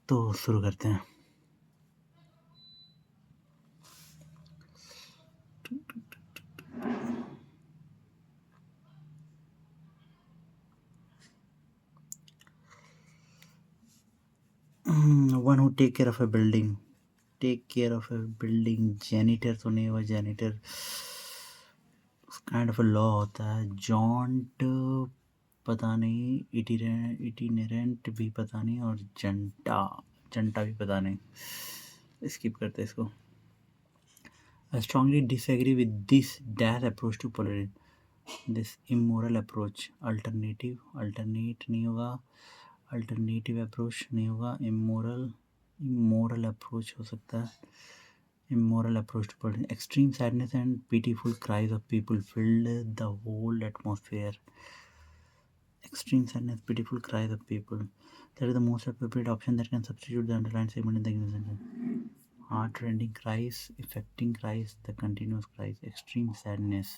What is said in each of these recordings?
तो शुरू करते हैं। One who take care of a building janitor तो नहीं हुआ, janitor kind of a law होता है। जॉन्ट पता नहीं, इटिनेरेंट भी पता नहीं, और जंटा भी पता नहीं, स्किप करते इसको। I strongly disagree with this dash approach to polarization. This immoral approach. alternate नहीं होगा, alternative approach नहीं होगा, immoral approach हो सकता है। immoral approach to polarization. Extreme sadness and pitiful cries of people filled the whole atmosphere. Extreme sadness, pitiful cries of people. That is the most appropriate option that can substitute the underlined segment in the given sentence. Heart-rending cries, affecting cries, the continuous cries, extreme sadness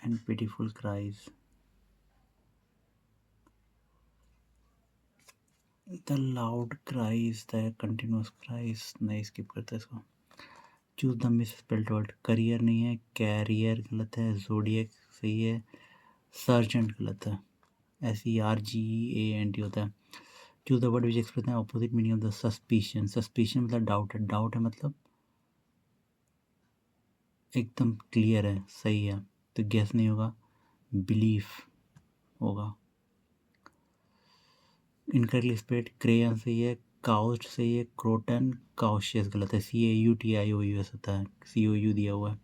and pitiful cries. The loud cries, the continuous cries. नहीं, skip करते इसको। Choose the misspelled word. Career नहीं है, carrier गलत है, zodiac सही है, sergeant गलत है, SERGEANT होता है। Choose the word which expresses the opposite meaning of the suspicion. Suspicion मतलब doubt है, doubt है मतलब एकदम क्लियर है, सही है, तो guess नहीं होगा, belief होगा। इनकरेक्टली स्पेल्ड, क्रेयन सही है, काउस्ट सही है, क्रोटन काउशियस गलत है, CAUTIOUS होता है, COU दिया हुआ है।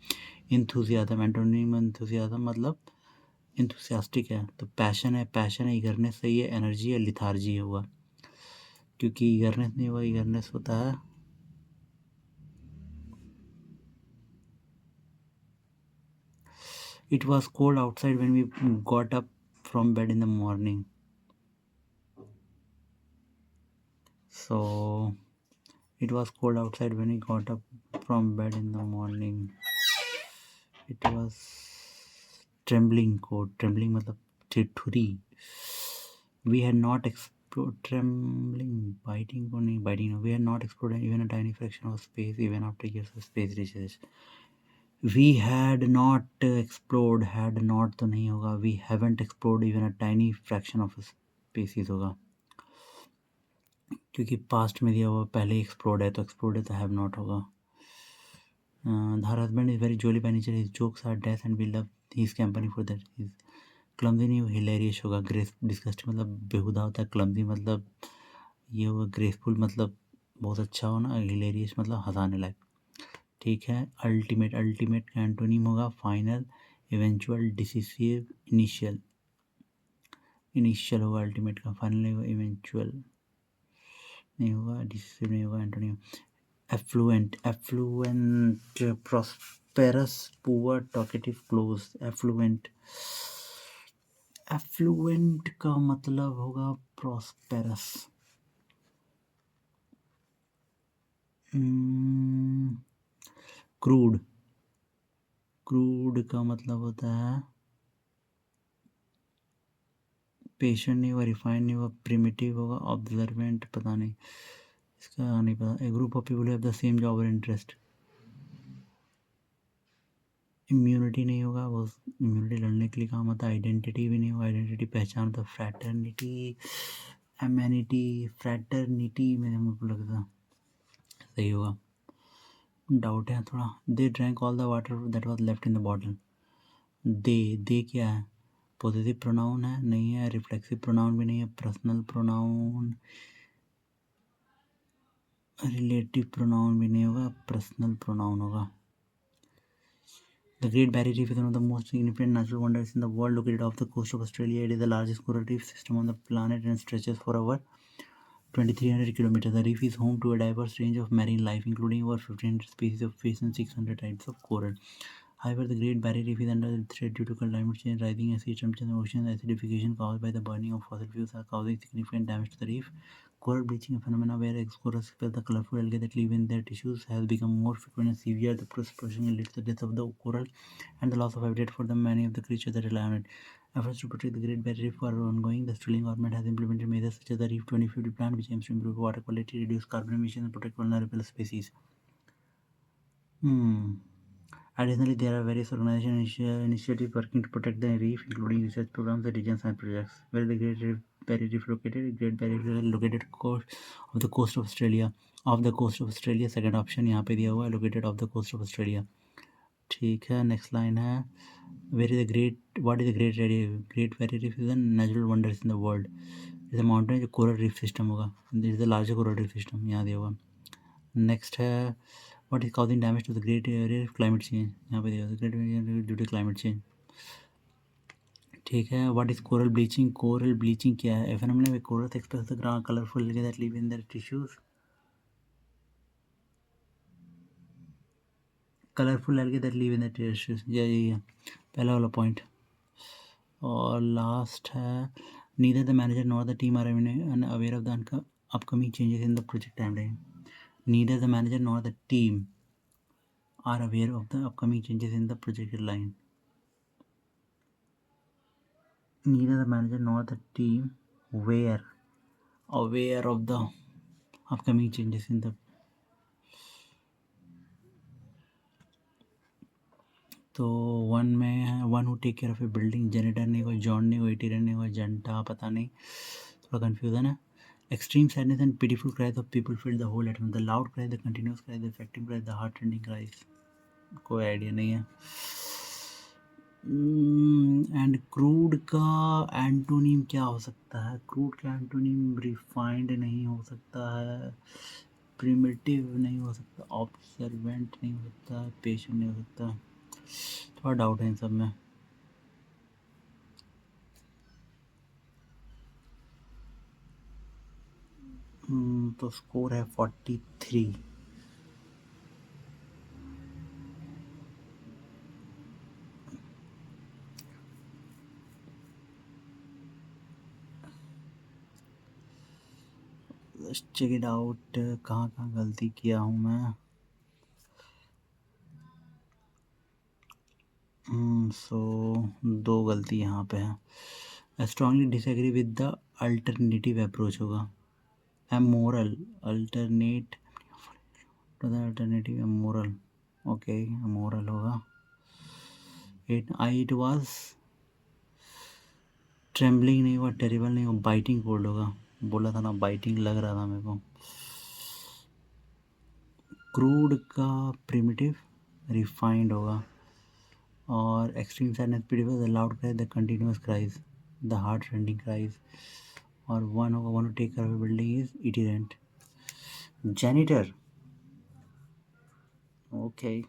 इंथुजियाज्म, एंटोनिम इंथुजियाज्म मतलब इंथुसियास्टिक है, तो पैशन है, ईगरनेस सही है, एनर्जी है, लिथार्जी हुआ, क्योंकि ईगरनेस नहीं हुआ, ईगरनेस होता है it was cold outside when we got up from bed in the morning. So it was cold outside when he got up from bed in the morning. It was trembling cold, trembling मतलब ठिठुरी। We had not explored trembling, biting को नहीं, biting no. We had not explored even a tiny fraction of space even after years of space research. We had not explored, had not तो नहीं होगा, we haven't explored even a tiny fraction of a species होगा, क्योंकि past में दिया हुआ पहले explored है, तो एक्सप्लोर्ड है तो हैव नॉट होगा। Her husband is very jolly by nature, his jokes are death and we love his company for that. His clumsy नहीं, हिलेरियस होगा। ग्रेस डिस्गस्टिंग मतलब बेहुदा होता है, क्लमजी मतलब ये होगा, ग्रेसफुल मतलब बहुत अच्छा होना, हिलेरियस मतलब हंसाने लायक। ठीक है। अल्टीमेट का एंटोनिम होगा फाइनल, इवेंचुअल, डिसिसिव, इनिशियल होगा अल्टीमेट का, फाइनल नहीं होगा, इवेंचुअल नहीं होगा, डिसिसिव नहीं होगा, antonym. Affluent, prosperous, poor, talkative, close. Affluent का मतलब होगा प्रॉस्पेरस। क्रूड का मतलब होता है पेशेंट नहीं होगा, रिफाइंड नहीं होगा, प्रिमिटिव होगा, ऑब्जर्वेंट पता नहीं, इसका नहीं पता। A group of people have the same job और इंटरेस्ट। इम्यूनिटी नहीं होगा, वो इम्यूनिटी लड़ने के लिए काम आता है। आइडेंटिटी भी नहीं होगा, आइडेंटिटी पहचान, तो फ्रैटर्निटी, एमेनिटी, फ्रैटर्निटी मेरे मुझको लगता सही होगा, डाउट है थोड़ा। They drank all the water that was left in the bottle. दे क्या है, पॉजिटिव प्रोनाउन है, नहीं है, रिफ्लेक्सिव प्रोनाउन भी नहीं है, पर्सनल प्रोनाउन, रिलेटिव प्रोनाउन भी नहीं होगा, पर्सनल प्रोनाउन होगा। The Great Barrier Reef is one of the most significant natural wonders in the world, located off the coast of Australia. It is the largest coral reef system on the planet and stretches for over 2,300 kilometers. The reef is home to a diverse range of marine life, including over 1,500 species of fish and 600 types of coral. However, the Great Barrier Reef is under threat due to climate change. Rising sea temperatures and ocean acidification caused by the burning of fossil fuels are causing significant damage to the reef. Coral bleaching, a phenomenon where corals expel the colorful algae that live in their tissues, has become more frequent and severe. The process leads to the death of the coral and the loss of habitat for the many of the creatures that rely on it. Efforts to protect the Great Barrier Reef are ongoing. The Australian government has implemented measures such as the Reef 2050 plan, which aims to improve water quality, reduce carbon emissions, and protect vulnerable species. Additionally, there are various organizations initiatives working to protect the reef, including research programs and regional science projects. Where is the Great Barrier Reef located? Great Barrier Reef is located of the coast of Australia. Off the coast of Australia, second option यहाँ पे दिया हुआ है, located off the coast of Australia. ठीक है, next line है. What is the Great Barrier Reef is a natural wonders in the world. It's a mountain जो coral reef system होगा. This is the largest coral reef system यहाँ दिया हुआ. Next है, what is causing damage to the Great Barrier Reef? Climate change. यहाँ पे दिया हुआ है, Great Barrier Reef due to climate change. ठीक है, what is coral bleaching? Coral bleaching क्या है? A phenomenon where corals express the colorful algae that live in their tissues. Colorful algae that live in their tissues. यही है पहला वाला point. और last है, neither the manager nor the team are unaware of the upcoming changes in the project timeline. Neither the manager nor the team are aware of the upcoming changes in the project line. Neither the manager nor the team were aware of the upcoming changes in the. तो one में है one who take care of a building, janitor नहीं हुआ, John नहीं हुआ, एटीरियन नहीं हुआ, जंटा पता नहीं, थोड़ा कन्फ्यूजन है. Extreme sadness and pitiful cries of people filled the whole atmosphere. The loud cry, the continuous cry, the affecting cry, the heart-rending cries. कोई आइडिया नहीं है. एंड क्रूड का एंटोनिम क्या हो सकता है? क्रूड का एंटोनिम रिफाइंड नहीं हो सकता है, प्रिमिटिव नहीं हो सकता, ऑब्जर्वेंट नहीं हो सकता, पेशेंट नहीं हो सकता. थोड़ा डाउट है इन सब में. तो स्कोर है 43. चेक इट आउट, कहाँ कहाँ गलती किया हूँ मैं. सो 2 गलती यहाँ पे है. I strongly disagree with the alternative approach होगा. Amoral alternate to the alternative amoral. Okay, amoral होगा. इट वाज ट्रेम्बलिंग नहीं हुआ, टेरिबल नहीं हुआ, बाइटिंग कोल्ड होगा. बोला था ना, बाइटिंग लग रहा था मेरे को. क्रूड का प्रिमिटिव रिफाइंड होगा. और extreme sadness pitiful, the loud cries, the continuous cries, the heart rending cries. और वन होगा one to take care of building is itinerant. Janitor. Okay,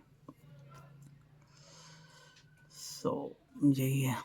so यही है.